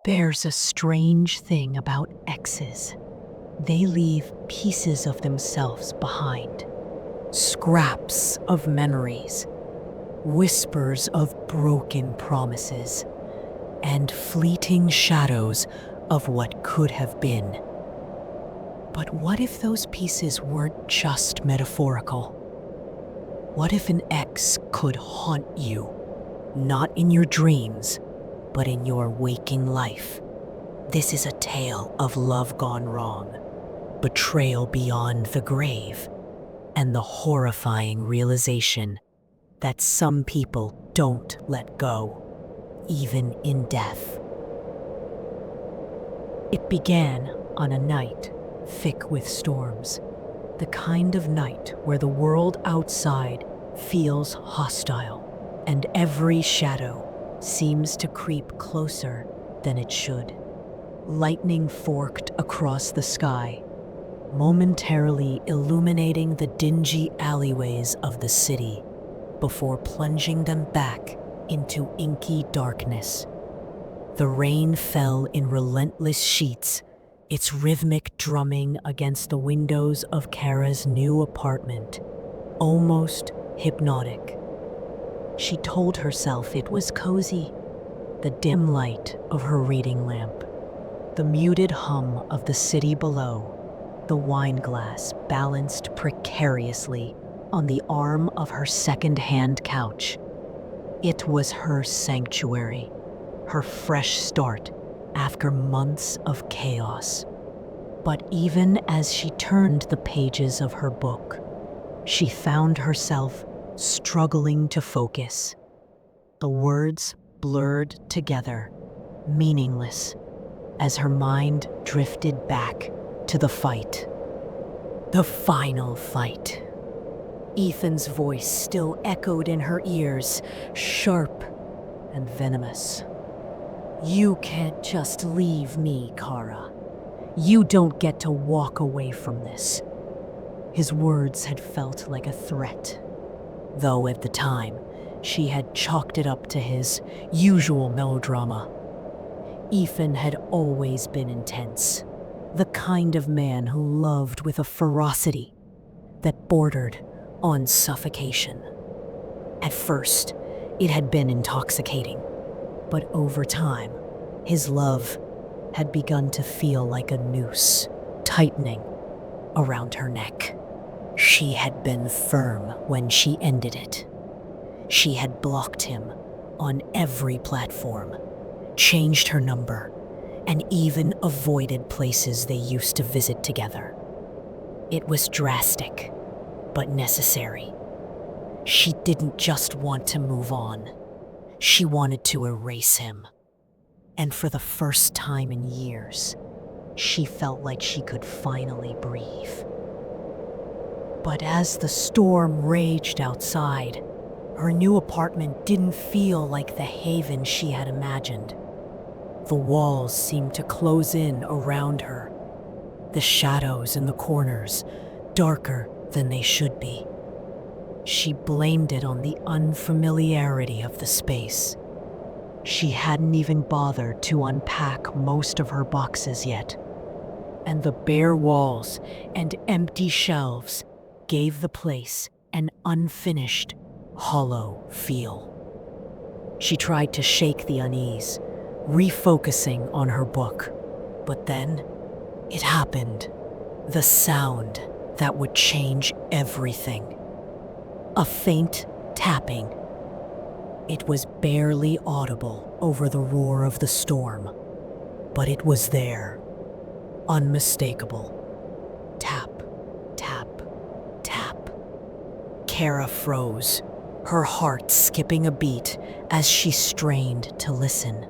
There's a strange thing about exes. They leave pieces of themselves behind. Scraps of memories, whispers of broken promises, and fleeting shadows of what could have been. But what if those pieces weren't just metaphorical? What if an ex could haunt you, not in your dreams, but in your waking life? This is a tale of love gone wrong, betrayal beyond the grave, and the horrifying realization that some people don't let go, even in death. It began on a night thick with storms, the kind of night where the world outside feels hostile and every shadow seems to creep closer than it should. Lightning forked across the sky, momentarily illuminating the dingy alleyways of the city before plunging them back into inky darkness. The rain fell in relentless sheets, its rhythmic drumming against the windows of Cara's new apartment, almost hypnotic. She told herself it was cozy. The dim light of her reading lamp, the muted hum of the city below, the wine glass balanced precariously on the arm of her second-hand couch. It was her sanctuary, her fresh start after months of chaos. But even as she turned the pages of her book, she found herself struggling to focus. The words blurred together, meaningless, as her mind drifted back to the fight. The final fight. Ethan's voice still echoed in her ears, sharp and venomous. "You can't just leave me, Cara. You don't get to walk away from this." His words had felt like a threat, though at the time, she had chalked it up to his usual melodrama. Ethan had always been intense, the kind of man who loved with a ferocity that bordered on suffocation. At first, it had been intoxicating, but over time, his love had begun to feel like a noose, tightening around her neck. She had been firm when she ended it. She had blocked him on every platform, changed her number, and even avoided places they used to visit together. It was drastic, but necessary. She didn't just want to move on. She wanted to erase him. And for the first time in years, she felt like she could finally breathe. But as the storm raged outside, her new apartment didn't feel like the haven she had imagined. The walls seemed to close in around her, the shadows in the corners darker than they should be. She blamed it on the unfamiliarity of the space. She hadn't even bothered to unpack most of her boxes yet, and the bare walls and empty shelves gave the place an unfinished, hollow feel. She tried to shake the unease, refocusing on her book, but then it happened. The sound that would change everything. A faint tapping. It was barely audible over the roar of the storm, but it was there, unmistakable. Tap, tap, tap. Cara froze, her heart skipping a beat as she strained to listen.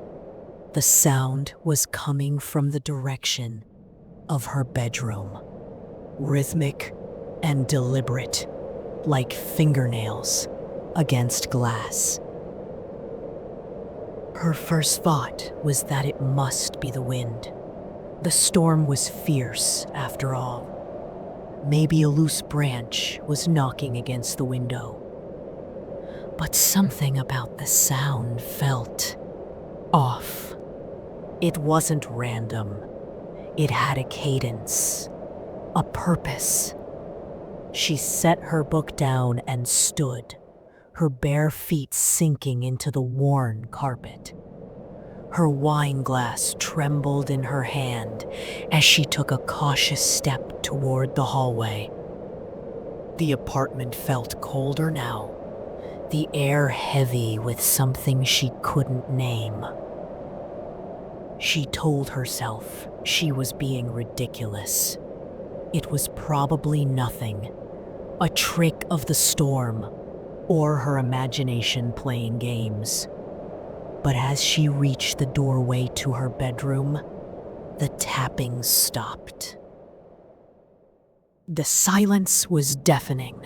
The sound was coming from the direction of her bedroom, rhythmic and deliberate, like fingernails against glass. Her first thought was that it must be the wind. The storm was fierce, after all. Maybe a loose branch was knocking against the window. But something about the sound felt off. It wasn't random. It had a cadence, a purpose. She set her book down and stood, her bare feet sinking into the worn carpet. Her wine glass trembled in her hand as she took a cautious step toward the hallway. The apartment felt colder now, the air heavy with something she couldn't name. She told herself she was being ridiculous. It was probably nothing, a trick of the storm, or her imagination playing games. But as she reached the doorway to her bedroom, the tapping stopped. The silence was deafening.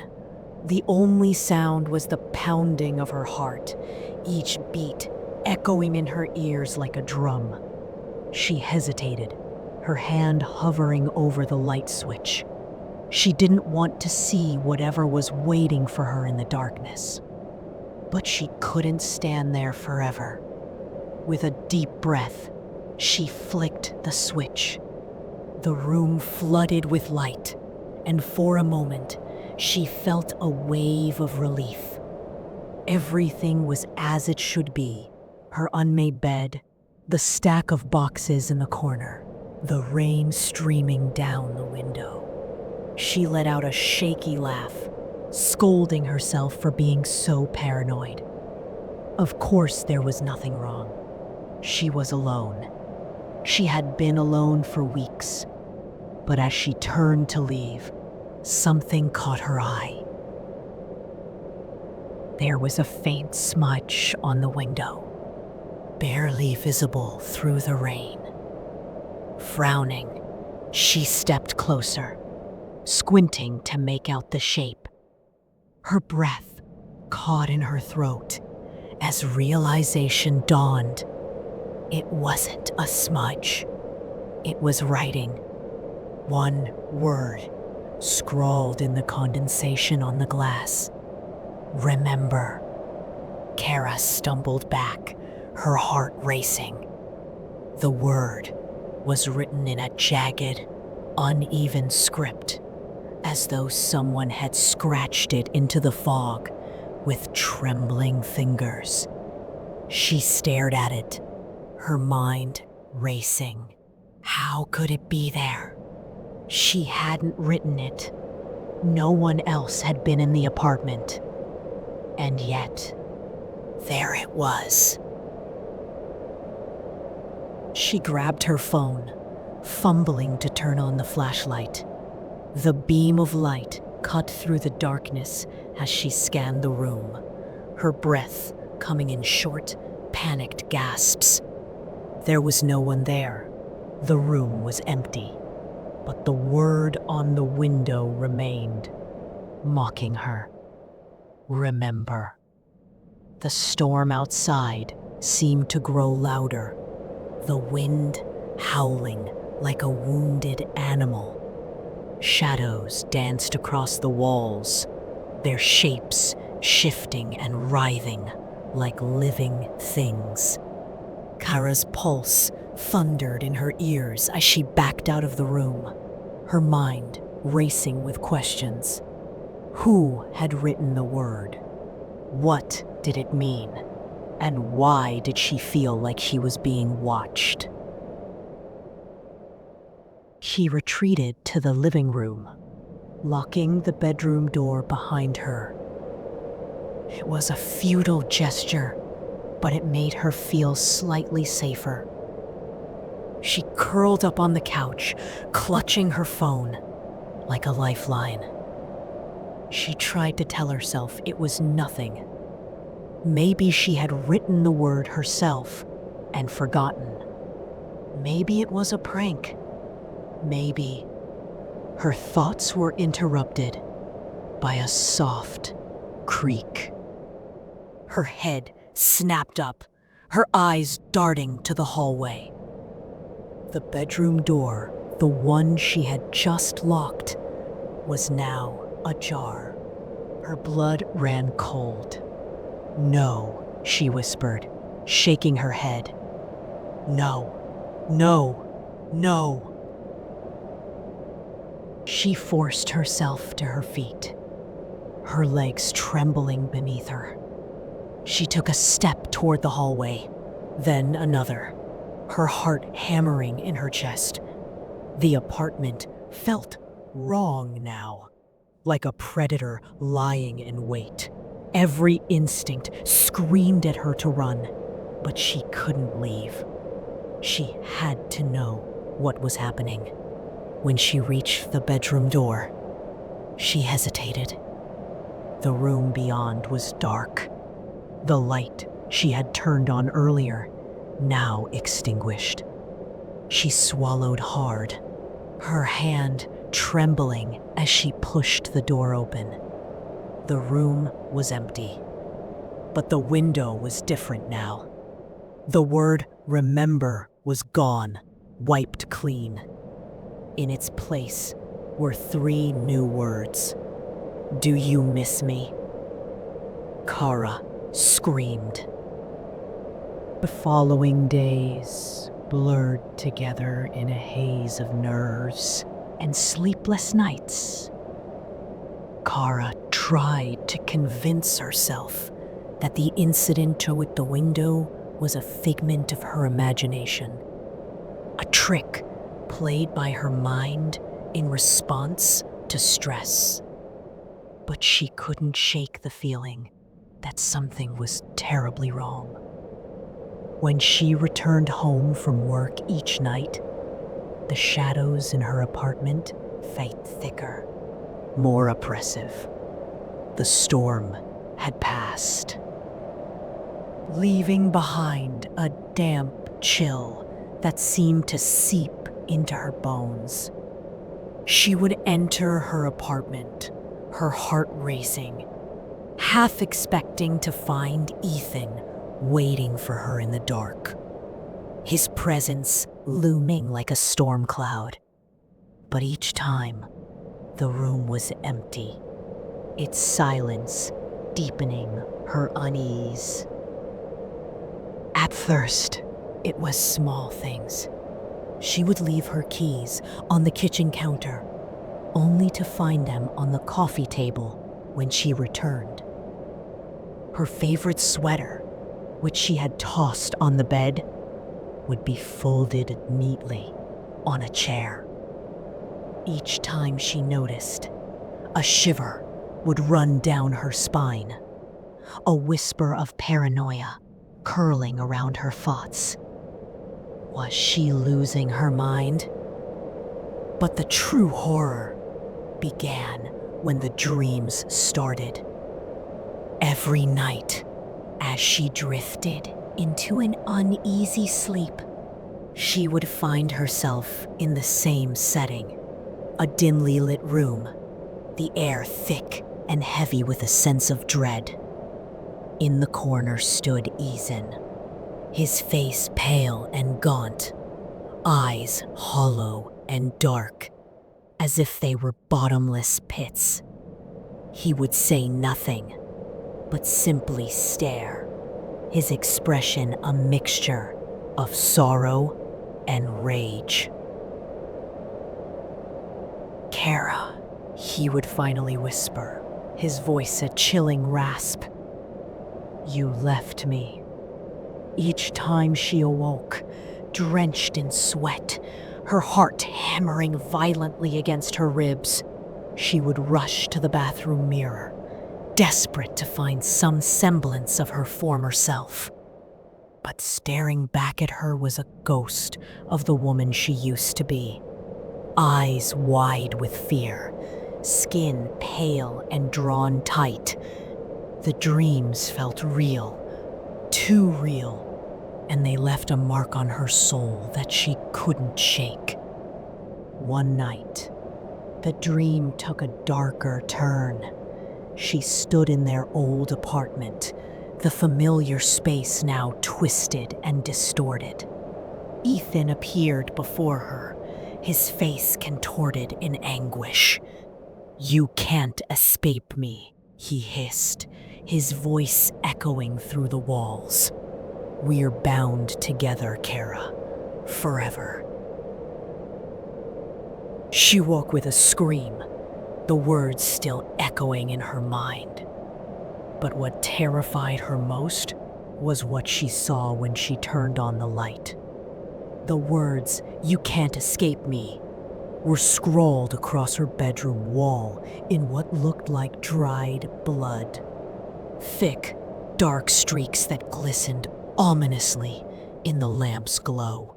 The only sound was the pounding of her heart, each beat echoing in her ears like a drum. She hesitated, her hand hovering over the light switch. She didn't want to see whatever was waiting for her in the darkness. But she couldn't stand there forever. With a deep breath, she flicked the switch. The room flooded with light, and for a moment, she felt a wave of relief. Everything was as it should be. Her unmade bed, the stack of boxes in the corner, the rain streaming down the window. She let out a shaky laugh, scolding herself for being so paranoid. Of course there was nothing wrong. She was alone. She had been alone for weeks. But as she turned to leave, something caught her eye. There was a faint smudge on the window, barely visible through the rain. Frowning, she stepped closer, squinting to make out the shape. Her breath caught in her throat as realization dawned. It wasn't a smudge. It was writing. One word, scrawled in the condensation on the glass. Remember. Cara stumbled back, her heart racing. The word was written in a jagged, uneven script, as though someone had scratched it into the fog with trembling fingers. She stared at it, her mind racing. How could it be there? She hadn't written it. No one else had been in the apartment. And yet, there it was. She grabbed her phone, fumbling to turn on the flashlight. The beam of light cut through the darkness as she scanned the room, her breath coming in short, panicked gasps. There was no one there. The room was empty, but the word on the window remained, mocking her. Remember. The storm outside seemed to grow louder, the wind howling like a wounded animal. Shadows danced across the walls, their shapes shifting and writhing like living things. Cara's pulse thundered in her ears as she backed out of the room, her mind racing with questions. Who had written the word? What did it mean? And why did she feel like she was being watched? She retreated to the living room, locking the bedroom door behind her. It was a futile gesture, but it made her feel slightly safer. She curled up on the couch, clutching her phone like a lifeline. She tried to tell herself it was nothing. Maybe she had written the word herself and forgotten. Maybe it was a prank. Maybe. Her thoughts were interrupted by a soft creak. Her head snapped up, her eyes darting to the hallway. The bedroom door, the one she had just locked, was now ajar. Her blood ran cold. No, she whispered, shaking her head. No, No, no. She forced herself to her feet, her legs trembling beneath her. She took a step toward the hallway, then another, her heart hammering in her chest. The apartment felt wrong now, like a predator lying in wait. Every instinct screamed at her to run, but she couldn't leave. She had to know what was happening. When she reached the bedroom door, she hesitated. The room beyond was dark. The light she had turned on earlier, now extinguished. She swallowed hard, her hand trembling as she pushed the door open. The room was empty, but the window was different now. The word remember was gone, wiped clean. In its place were 3 new words. Do you miss me? Cara screamed. The following days blurred together in a haze of nerves and sleepless nights. Cara tried to convince herself that the incident with the window was a figment of her imagination, a trick played by her mind in response to stress. But she couldn't shake the feeling that something was terribly wrong. When she returned home from work each night, the shadows in her apartment felt thicker, more oppressive. The storm had passed, leaving behind a damp chill that seemed to seep into her bones. She would enter her apartment, her heart racing, half expecting to find Ethan waiting for her in the dark, his presence looming like a storm cloud. But each time, the room was empty, its silence deepening her unease. At first, it was small things. She would leave her keys on the kitchen counter, only to find them on the coffee table when she returned. Her favorite sweater, which she had tossed on the bed, would be folded neatly on a chair. Each time she noticed, a shiver would run down her spine, a whisper of paranoia curling around her thoughts. Was she losing her mind? But the true horror began when the dreams started. Every night, as she drifted into an uneasy sleep, she would find herself in the same setting, a dimly lit room, the air thick and heavy with a sense of dread. In the corner stood Ethan, his face pale and gaunt, eyes hollow and dark, as if they were bottomless pits. He would say nothing, but simply stare, his expression a mixture of sorrow and rage. Cara, he would finally whisper, his voice a chilling rasp. You left me. Each time she awoke, drenched in sweat, her heart hammering violently against her ribs, she would rush to the bathroom mirror, desperate to find some semblance of her former self. But staring back at her was a ghost of the woman she used to be. Eyes wide with fear, skin pale and drawn tight. The dreams felt real, too real, and they left a mark on her soul that she couldn't shake. One night, the dream took a darker turn. She stood in their old apartment, the familiar space now twisted and distorted. Ethan appeared before her, his face contorted in anguish. You can't escape me, he hissed, his voice echoing through the walls. We're bound together, Cara, forever. She woke with a scream, the words still echoing in her mind. But what terrified her most was what she saw when she turned on the light. The words, "You can't escape me," were scrawled across her bedroom wall in what looked like dried blood. Thick, dark streaks that glistened ominously in the lamp's glow.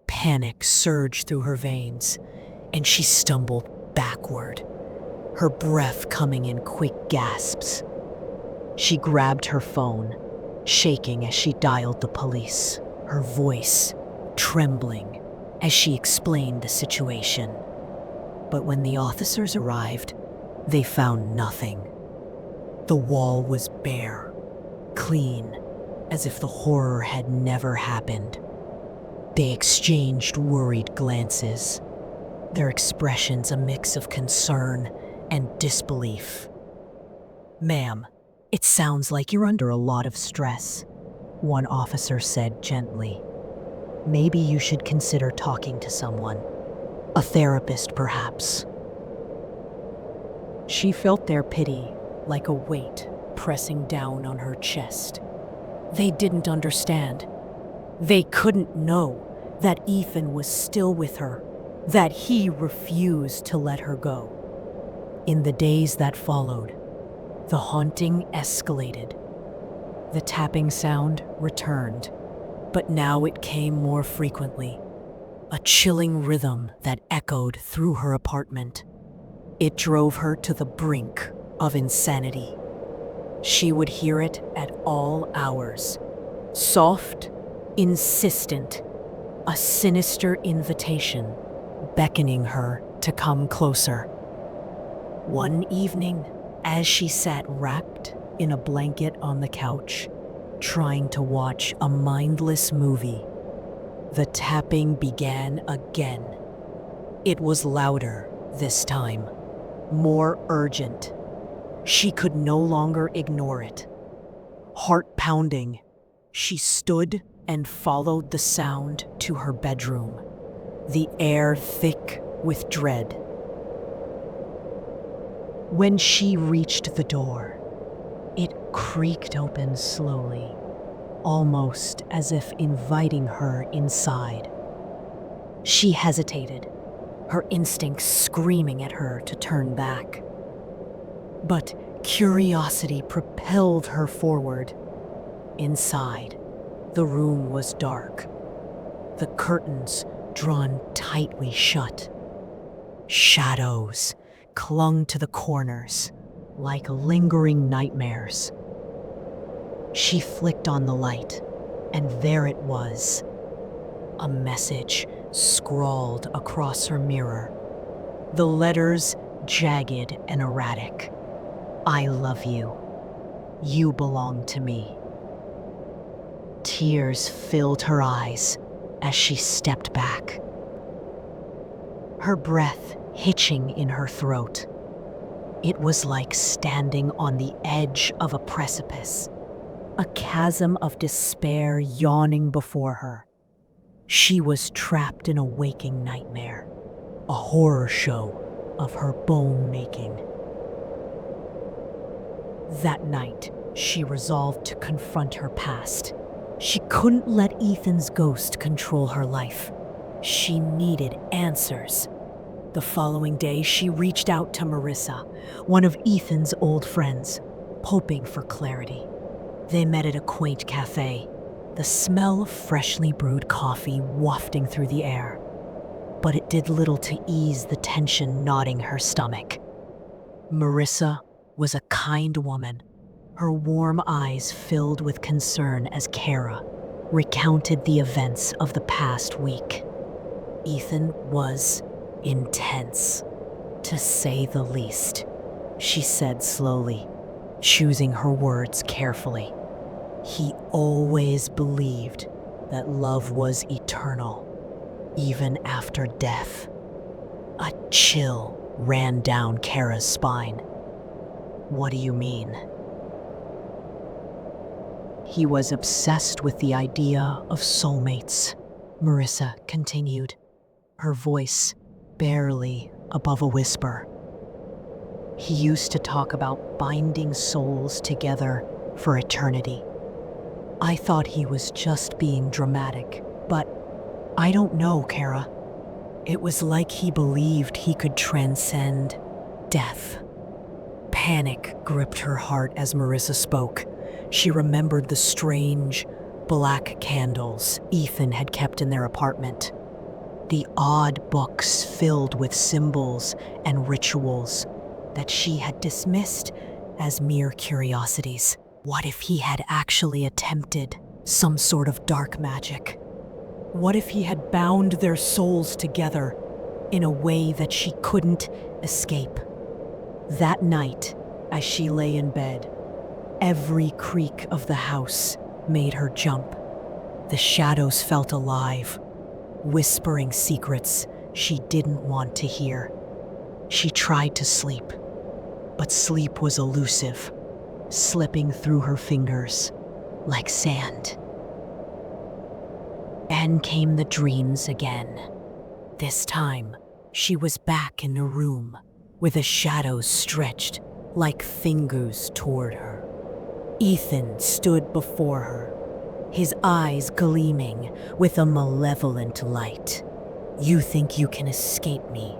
Panic surged through her veins, and she stumbled backward, her breath coming in quick gasps. She grabbed her phone, shaking as she dialed the police, her voice trembling as she explained the situation. But when the officers arrived, they found nothing. The wall was bare, clean, as if the horror had never happened. They exchanged worried glances, their expressions a mix of concern and disbelief. "Ma'am, it sounds like you're under a lot of stress," one officer said gently. "Maybe you should consider talking to someone. A therapist, perhaps." She felt their pity like a weight pressing down on her chest. They didn't understand. They couldn't know that Ethan was still with her, that he refused to let her go. In the days that followed, the haunting escalated. The tapping sound returned, but now it came more frequently, a chilling rhythm that echoed through her apartment. It drove her to the brink of insanity. She would hear it at all hours, soft, insistent, a sinister invitation beckoning her to come closer. One evening, as she sat wrapped in a blanket on the couch, trying to watch a mindless movie, the tapping began again. It was louder this time, more urgent. She could no longer ignore it. Heart pounding, she stood and followed the sound to her bedroom, the air thick with dread. When she reached the door, it creaked open slowly, almost as if inviting her inside. She hesitated, her instincts screaming at her to turn back. But curiosity propelled her forward. Inside, the room was dark, the curtains drawn tightly shut. Shadows clung to the corners like lingering nightmares. She flicked on the light, and there it was, a message scrawled across her mirror, the letters jagged and erratic. "I love you. You belong to me." Tears filled her eyes as she stepped back, her breath hitching in her throat. It was like standing on the edge of a precipice, a chasm of despair yawning before her. She was trapped in a waking nightmare, a horror show of her bone making. That night, she resolved to confront her past. She couldn't let Ethan's ghost control her life. She needed answers. The following day, she reached out to Marissa, one of Ethan's old friends, hoping for clarity. They met at a quaint cafe, the smell of freshly brewed coffee wafting through the air. But it did little to ease the tension knotting her stomach. Marissa was a kind woman, her warm eyes filled with concern as Cara recounted the events of the past week. Ethan was intense, to say the least, she said slowly, choosing her words carefully. He always believed that love was eternal, even after death. A chill ran down Cara's spine. "What do you mean?" "He was obsessed with the idea of soulmates," Marissa continued, her voice barely above a whisper. He used to talk about binding souls together for eternity. I thought he was just being dramatic, but I don't know, Cara. It was like he believed he could transcend death. Panic gripped her heart as Marissa spoke. She remembered the strange, black candles Ethan had kept in their apartment. The odd books filled with symbols and rituals that she had dismissed as mere curiosities. What if he had actually attempted some sort of dark magic? What if he had bound their souls together in a way that she couldn't escape? That night, as she lay in bed, every creak of the house made her jump. The shadows felt alive, whispering secrets she didn't want to hear. She tried to sleep, but sleep was elusive, slipping through her fingers like sand. And came the dreams again. This time, she was back in the room, with the shadows stretched like fingers toward her. Ethan stood before her, his eyes gleaming with a malevolent light. "You think you can escape me?"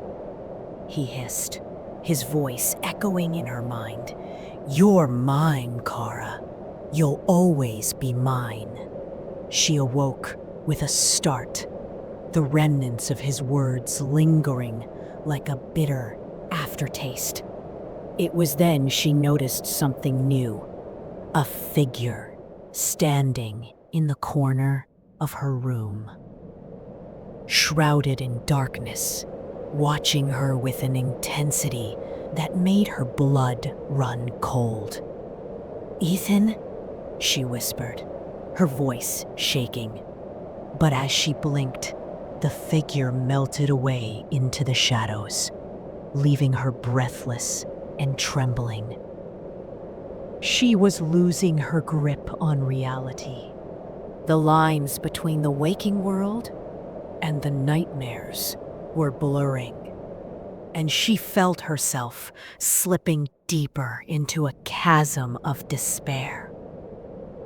he hissed, his voice echoing in her mind. "You're mine, Cara. You'll always be mine." She awoke with a start, the remnants of his words lingering like a bitter aftertaste. It was then she noticed something new, a figure standing in the corner of her room, shrouded in darkness, watching her with an intensity that made her blood run cold. "Ethan?" she whispered, her voice shaking. But as she blinked, the figure melted away into the shadows, leaving her breathless and trembling. She was losing her grip on reality. The lines between the waking world and the nightmares were blurring, and she felt herself slipping deeper into a chasm of despair.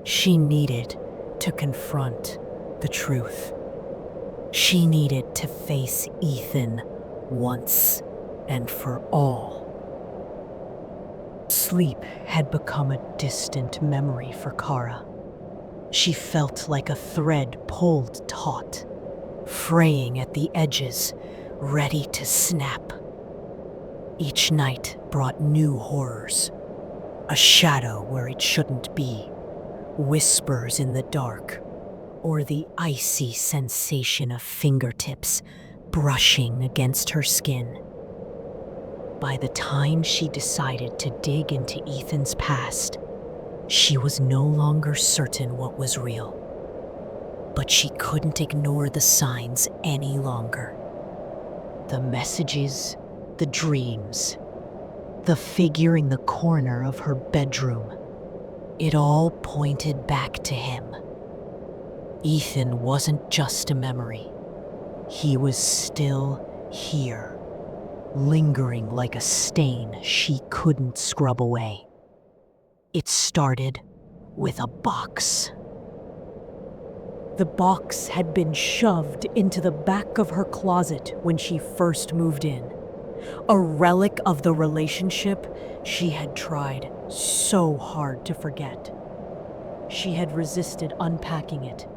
She needed to confront the truth. She needed to face Ethan once and for all. Sleep had become a distant memory for Cara. She felt like a thread pulled taut, fraying at the edges, ready to snap. Each night brought new horrors. A shadow where it shouldn't be, whispers in the dark, or the icy sensation of fingertips brushing against her skin. By the time she decided to dig into Ethan's past, she was no longer certain what was real. But she couldn't ignore the signs any longer. The messages, the dreams, the figure in the corner of her bedroom. It all pointed back to him. Ethan wasn't just a memory. He was still here, lingering like a stain she couldn't scrub away. It started with a box. The box had been shoved into the back of her closet when she first moved in. A relic of the relationship she had tried so hard to forget. She had resisted unpacking it,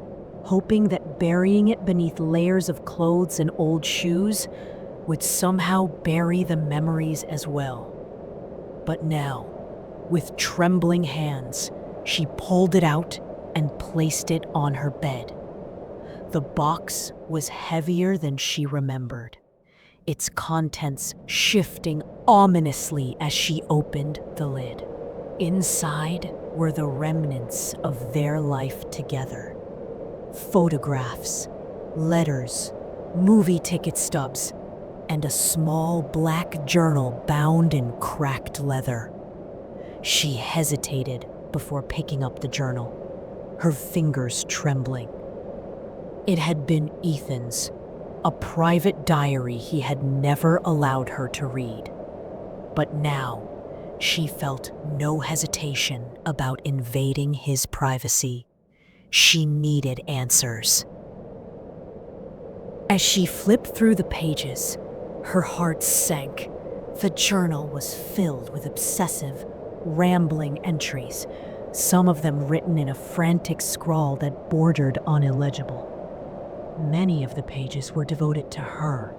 hoping that burying it beneath layers of clothes and old shoes would somehow bury the memories as well. But now, with trembling hands, she pulled it out and placed it on her bed. The box was heavier than she remembered, its contents shifting ominously as she opened the lid. Inside were the remnants of their life together. Photographs, letters, movie ticket stubs, and a small black journal bound in cracked leather. She hesitated before picking up the journal, her fingers trembling. It had been Ethan's, a private diary he had never allowed her to read. But now, she felt no hesitation about invading his privacy. She needed answers. As she flipped through the pages, her heart sank. The journal was filled with obsessive, rambling entries, some of them written in a frantic scrawl that bordered on illegible. Many of the pages were devoted to her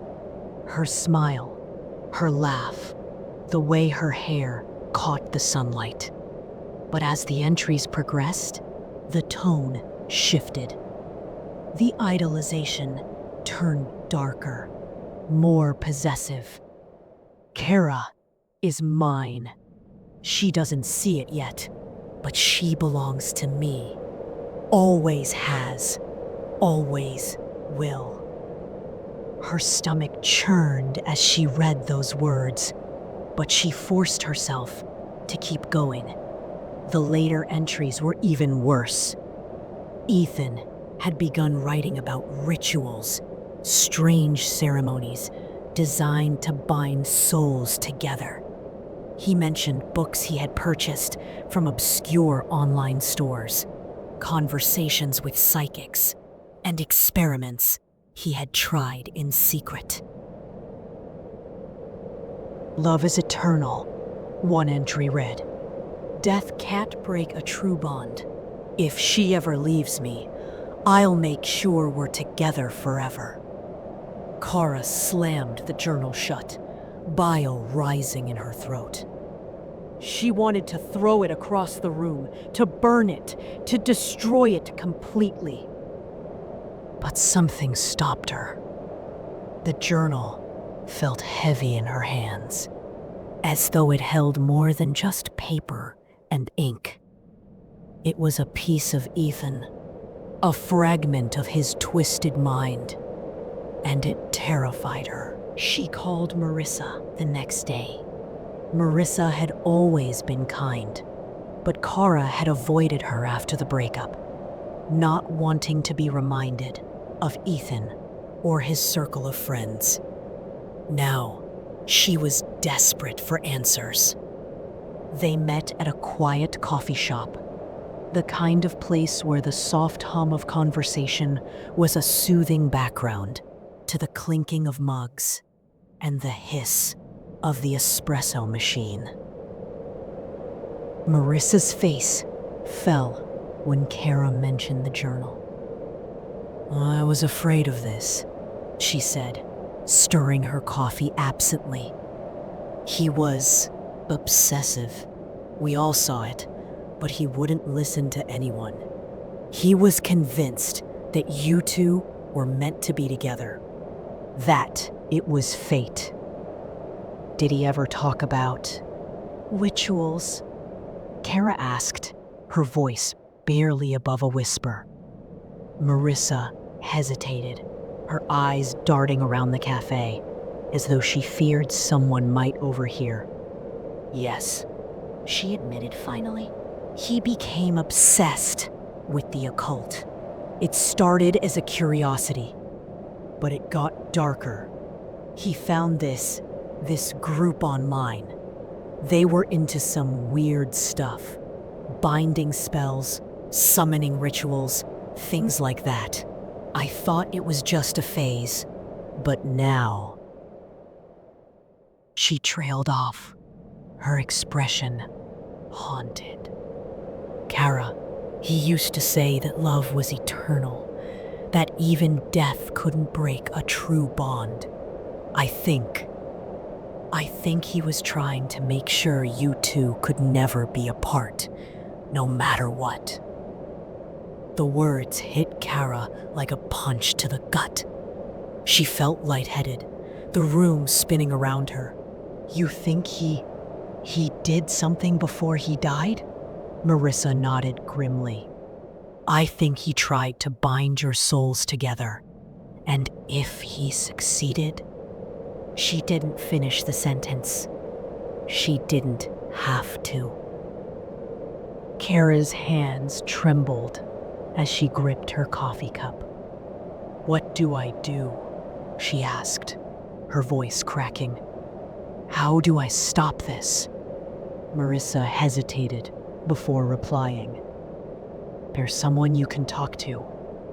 smile, her laugh, the way her hair caught the sunlight. But as the entries progressed, the tone shifted. The idolization turned darker, more possessive. Cara is mine. She doesn't see it yet, but she belongs to me. Always has, always will. Her stomach churned as she read those words, but she forced herself to keep going. The later entries were even worse. Ethan had begun writing about rituals, strange ceremonies designed to bind souls together. He mentioned books he had purchased from obscure online stores, conversations with psychics, and experiments he had tried in secret. Love is eternal, one entry read. Death can't break a true bond. If she ever leaves me, I'll make sure we're together forever. Cara slammed the journal shut, bile rising in her throat. She wanted to throw it across the room, to burn it, to destroy it completely. But something stopped her. The journal felt heavy in her hands, as though it held more than just paper and ink. It was a piece of Ethan, a fragment of his twisted mind, and it terrified her. She called Marissa the next day. Marissa had always been kind, but Cara had avoided her after the breakup, not wanting to be reminded of Ethan or his circle of friends. Now, she was desperate for answers. They met at a quiet coffee shop, the kind of place where the soft hum of conversation was a soothing background to the clinking of mugs and the hiss of the espresso machine. Marissa's face fell when Cara mentioned the journal. I was afraid of this, she said, stirring her coffee absently. He was obsessive. We all saw it, but he wouldn't listen to anyone. He was convinced that you two were meant to be together, that it was fate. Did he ever talk about rituals? Cara asked, her voice barely above a whisper. Marissa hesitated, her eyes darting around the cafe, as though she feared someone might overhear. Yes, she admitted finally. He became obsessed with the occult. It started as a curiosity, but it got darker. He found this group online. They were into some weird stuff. Binding spells, summoning rituals, things like that. I thought it was just a phase, but now... She trailed off, her expression haunted. Cara, he used to say that love was eternal, that even death couldn't break a true bond. I think he was trying to make sure you two could never be apart, no matter what. The words hit Cara like a punch to the gut. She felt lightheaded, the room spinning around her. You think he did something before he died? Marissa nodded grimly. I think he tried to bind your souls together. And if he succeeded... She didn't finish the sentence. She didn't have to. Cara's hands trembled as she gripped her coffee cup. "What do I do?" she asked, her voice cracking. "How do I stop this?" Marissa hesitated before replying. "There's someone you can talk to,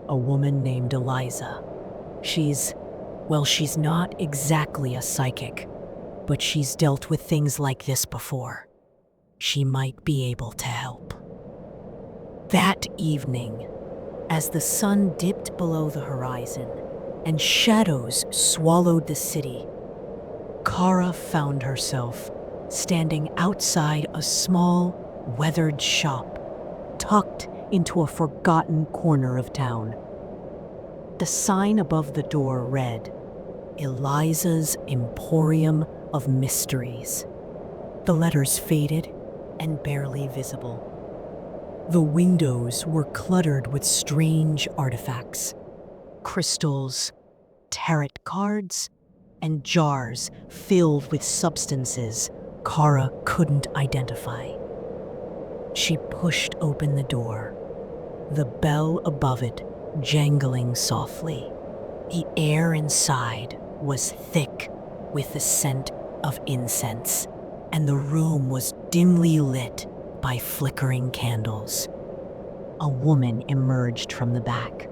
a woman named Eliza. She's not exactly a psychic, but she's dealt with things like this before. She might be able to help." That evening, as the sun dipped below the horizon and shadows swallowed the city, Cara found herself standing outside a small, weathered shop tucked into a forgotten corner of town. The sign above the door read, "Eliza's Emporium of Mysteries." The letters faded and barely visible. The windows were cluttered with strange artifacts, crystals, tarot cards, and jars filled with substances Cara couldn't identify. She pushed open the door, the bell above it jangling softly. The air inside was thick with the scent of incense, and the room was dimly lit by flickering candles. A woman emerged from the back,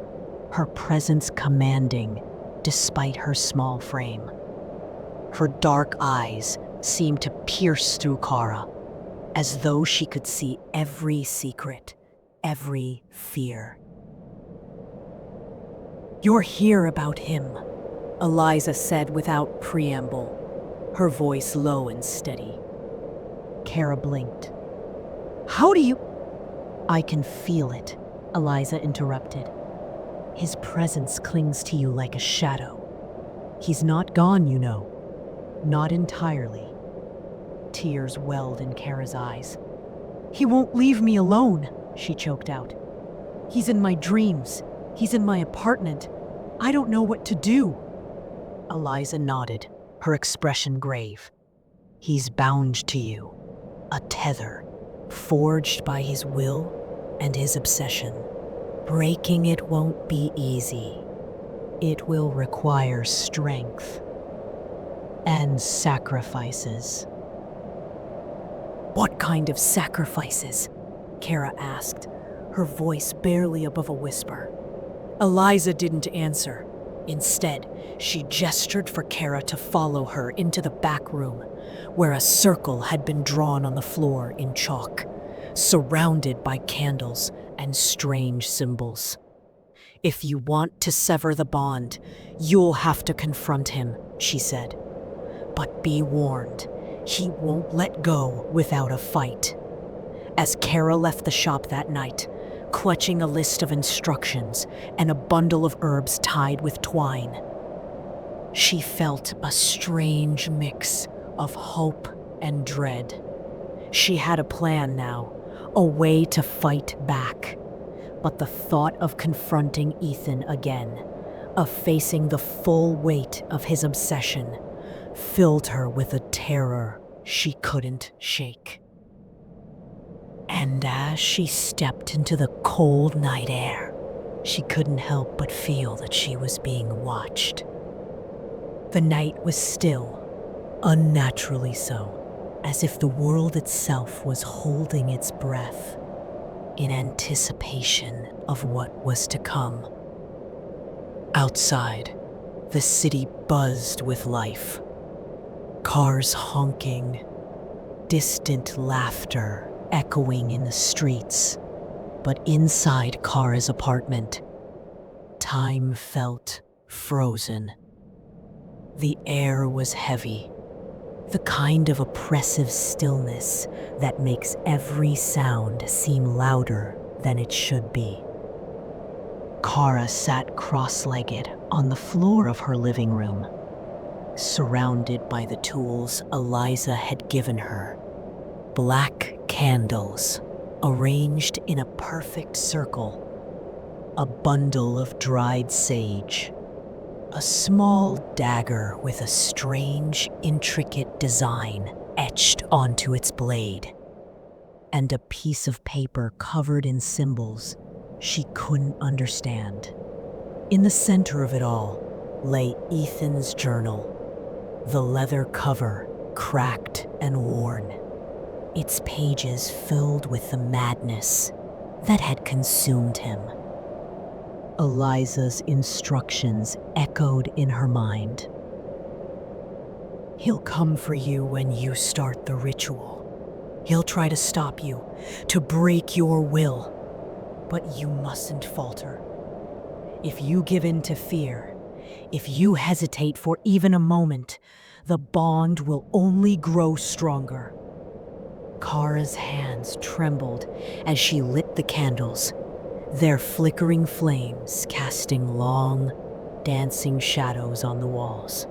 her presence commanding despite her small frame. Her dark eyes seemed to pierce through Cara, as though she could see every secret, every fear. "You're here about him," Eliza said without preamble, her voice low and steady. Cara blinked. "How do you—" "I can feel it," Eliza interrupted. "His presence clings to you like a shadow. He's not gone, you know. Not entirely." Tears welled in Cara's eyes. "He won't leave me alone," she choked out. "He's in my dreams. He's in my apartment. I don't know what to do." Eliza nodded, her expression grave. "He's bound to you, a tether, forged by his will and his obsession. Breaking it won't be easy. It will require strength and sacrifices." "What kind of sacrifices?" Cara asked, her voice barely above a whisper. Eliza didn't answer. Instead, she gestured for Cara to follow her into the back room, where a circle had been drawn on the floor in chalk, surrounded by candles and strange symbols. "If you want to sever the bond, you'll have to confront him," she said. "But be warned, he won't let go without a fight." As Cara left the shop that night, clutching a list of instructions and a bundle of herbs tied with twine, she felt a strange mix of hope and dread. She had a plan now, a way to fight back. But the thought of confronting Ethan again, of facing the full weight of his obsession, filled her with a terror she couldn't shake. And as she stepped into the cold night air, she couldn't help but feel that she was being watched. The night was still, unnaturally so, as if the world itself was holding its breath in anticipation of what was to come. Outside, the city buzzed with life. Cars honking, distant laughter echoing in the streets. But inside Cara's apartment, time felt frozen. The air was heavy, the kind of oppressive stillness that makes every sound seem louder than it should be. Cara sat cross-legged on the floor of her living room, surrounded by the tools Eliza had given her. Black candles arranged in a perfect circle, a bundle of dried sage, a small dagger with a strange, intricate design etched onto its blade, and a piece of paper covered in symbols she couldn't understand. In the center of it all lay Ethan's journal, the leather cover cracked and worn, its pages filled with the madness that had consumed him. Eliza's instructions echoed in her mind. He'll come for you when you start the ritual. He'll try to stop you, to break your will. But you mustn't falter. If you give in to fear, if you hesitate for even a moment, the bond will only grow stronger. Cara's hands trembled as she lit the candles, their flickering flames casting long, dancing shadows on the walls.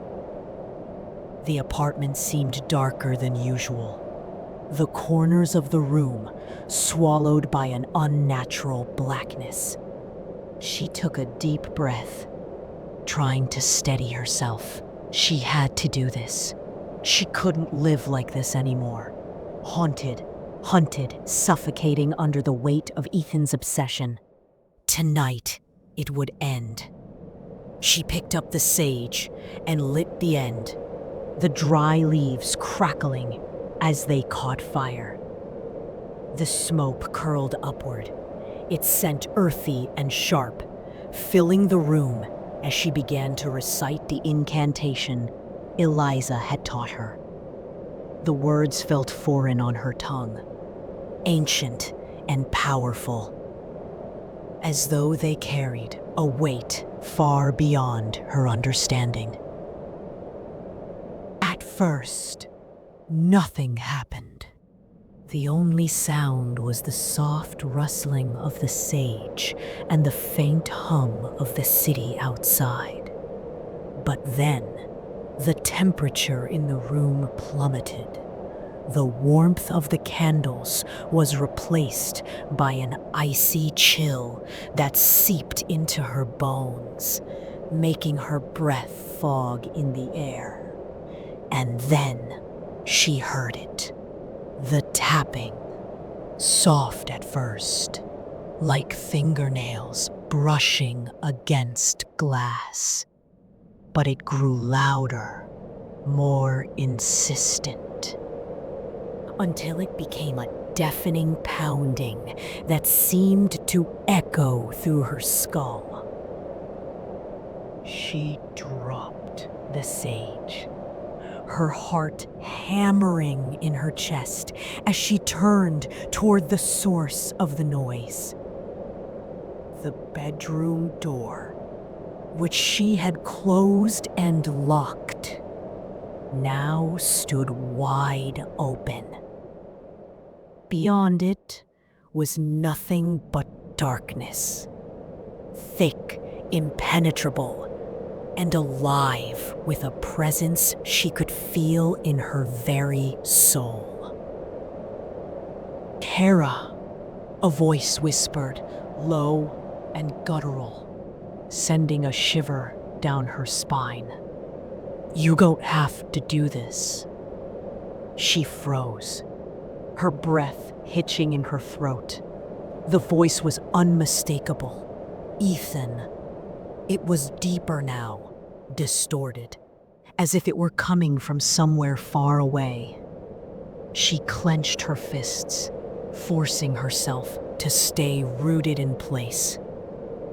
The apartment seemed darker than usual, the corners of the room swallowed by an unnatural blackness. She took a deep breath, trying to steady herself. She had to do this. She couldn't live like this anymore. Haunted, hunted, suffocating under the weight of Ethan's obsession. Tonight, it would end. She picked up the sage and lit the end, the dry leaves crackling as they caught fire. The smoke curled upward, its scent earthy and sharp, filling the room as she began to recite the incantation Eliza had taught her. The words felt foreign on her tongue, ancient and powerful, as though they carried a weight far beyond her understanding. At first, nothing happened. The only sound was the soft rustling of the sage and the faint hum of the city outside. But then, the temperature in the room plummeted. The warmth of the candles was replaced by an icy chill that seeped into her bones, making her breath fog in the air. And then she heard it. The tapping, soft at first, like fingernails brushing against glass. But it grew louder, more insistent, until it became a deafening pounding that seemed to echo through her skull. She dropped the sage, her heart hammering in her chest as she turned toward the source of the noise. The bedroom door, which she had closed and locked, now stood wide open. Beyond it was nothing but darkness, thick, impenetrable, and alive with a presence she could feel in her very soul. Cara, a voice whispered, low and guttural, sending a shiver down her spine. You don't have to do this. She froze, her breath hitching in her throat. The voice was unmistakable. Ethan. It was deeper now, distorted, as if it were coming from somewhere far away. She clenched her fists, forcing herself to stay rooted in place.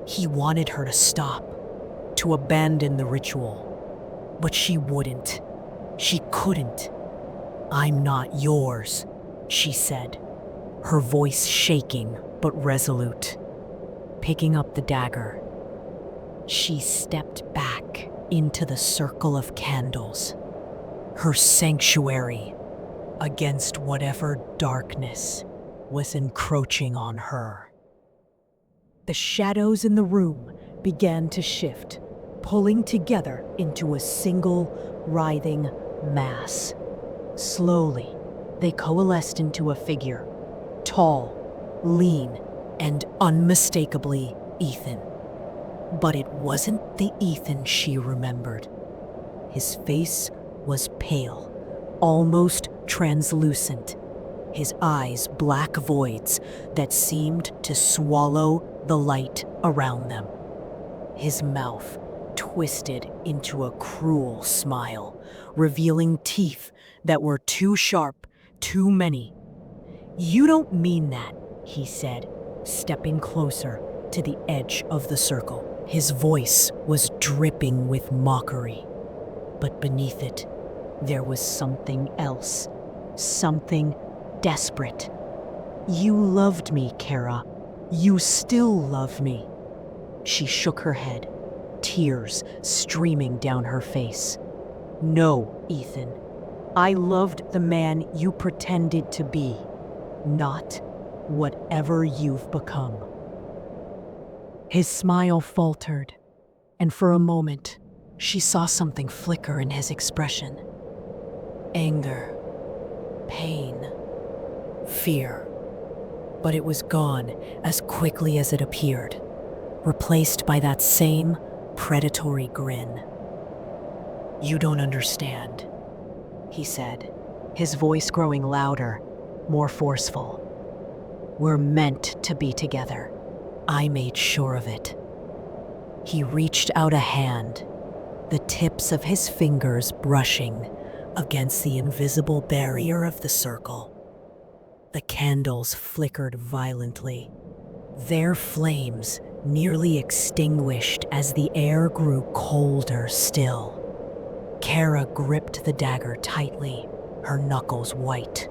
He wanted her to stop, to abandon the ritual. But she wouldn't. She couldn't. I'm not yours, she said, her voice shaking but resolute. Picking up the dagger, she stepped back into the circle of candles, her sanctuary against whatever darkness was encroaching on her. The shadows in the room began to shift, pulling together into a single, writhing mass. Slowly, they coalesced into a figure, tall, lean, and unmistakably Ethan. But it wasn't the Ethan she remembered. His face was pale, almost translucent, his eyes black voids that seemed to swallow the light around them. his mouth twisted into a cruel smile, revealing teeth that were too sharp, too many. "You don't mean that," he said, stepping closer to the edge of the circle. His voice was dripping with mockery, but beneath it, there was something else, something desperate. "You loved me, Cara. You still love me." She shook her head, tears streaming down her face. "No, Ethan. I loved the man you pretended to be, not whatever you've become." His smile faltered, and for a moment, she saw something flicker in his expression. Anger, pain, fear. But it was gone as quickly as it appeared, replaced by that same predatory grin. "You don't understand," he said, his voice growing louder, more forceful. "We're meant to be together. I made sure of it." He reached out a hand, the tips of his fingers brushing against the invisible barrier of the circle. The candles flickered violently, their flames nearly extinguished as the air grew colder still. Cara gripped the dagger tightly, her knuckles white.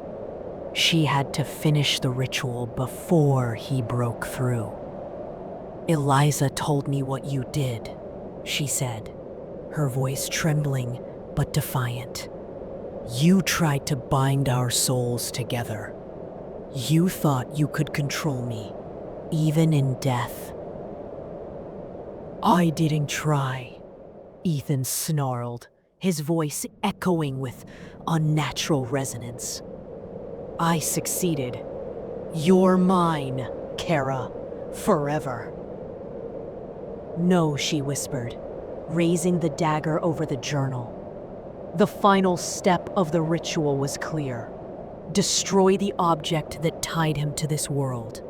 She had to finish the ritual before he broke through. "Eliza told me what you did," she said, her voice trembling but defiant. "You tried to bind our souls together. You thought you could control me, even in death." "I didn't try," Ethan snarled, his voice echoing with unnatural resonance. "I succeeded. You're mine, Cara, forever." "No," she whispered, raising the dagger over the journal. The final step of the ritual was clear. Destroy the object that tied him to this world.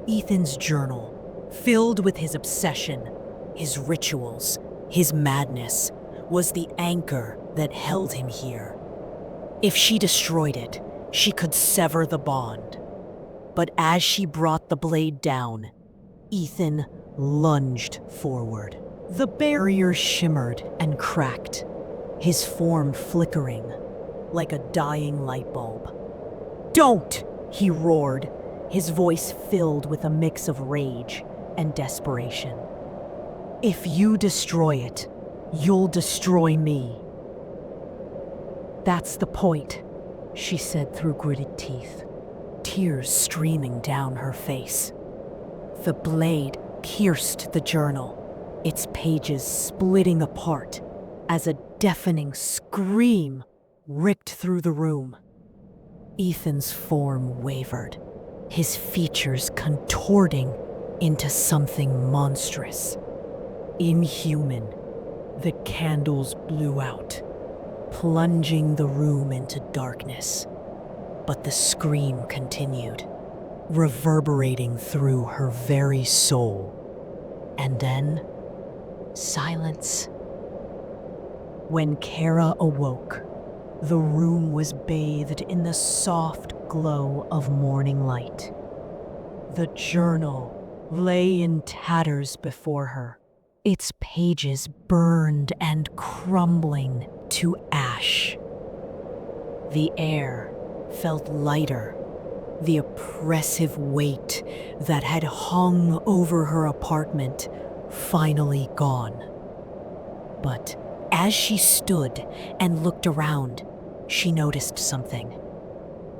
Ethan's journal, filled with his obsession, his rituals, his madness, was the anchor that held him here. If she destroyed it, she could sever the bond. But as she brought the blade down, Ethan lunged forward. The barrier shimmered and cracked, his form flickering like a dying light bulb. "Don't!" he roared, his voice filled with a mix of rage and desperation. "If you destroy it, you'll destroy me." "That's the point," she said through gritted teeth, tears streaming down her face. The blade pierced the journal, its pages splitting apart as a deafening scream ripped through the room. Ethan's form wavered, his features contorting into something monstrous. Inhuman, the candles blew out, plunging the room into darkness. But the scream continued, reverberating through her very soul. And then, silence. When Cara awoke, the room was bathed in the soft glow of morning light. The journal lay in tatters before her, its pages burned and crumbling to ash. The air felt lighter, the oppressive weight that had hung over her apartment finally gone. But as she stood and looked around, she noticed something.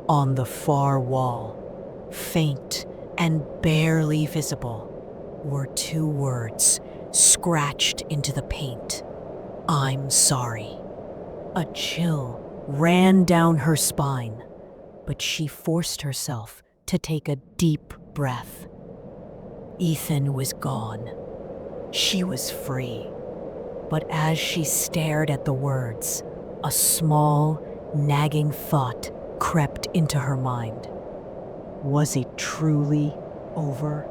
On the far wall, faint and barely visible, were two words scratched into the paint. "I'm sorry." A chill ran down her spine, but she forced herself to take a deep breath. Ethan was gone. She was free. But as she stared at the words, a small, nagging thought crept into her mind. Was it truly over?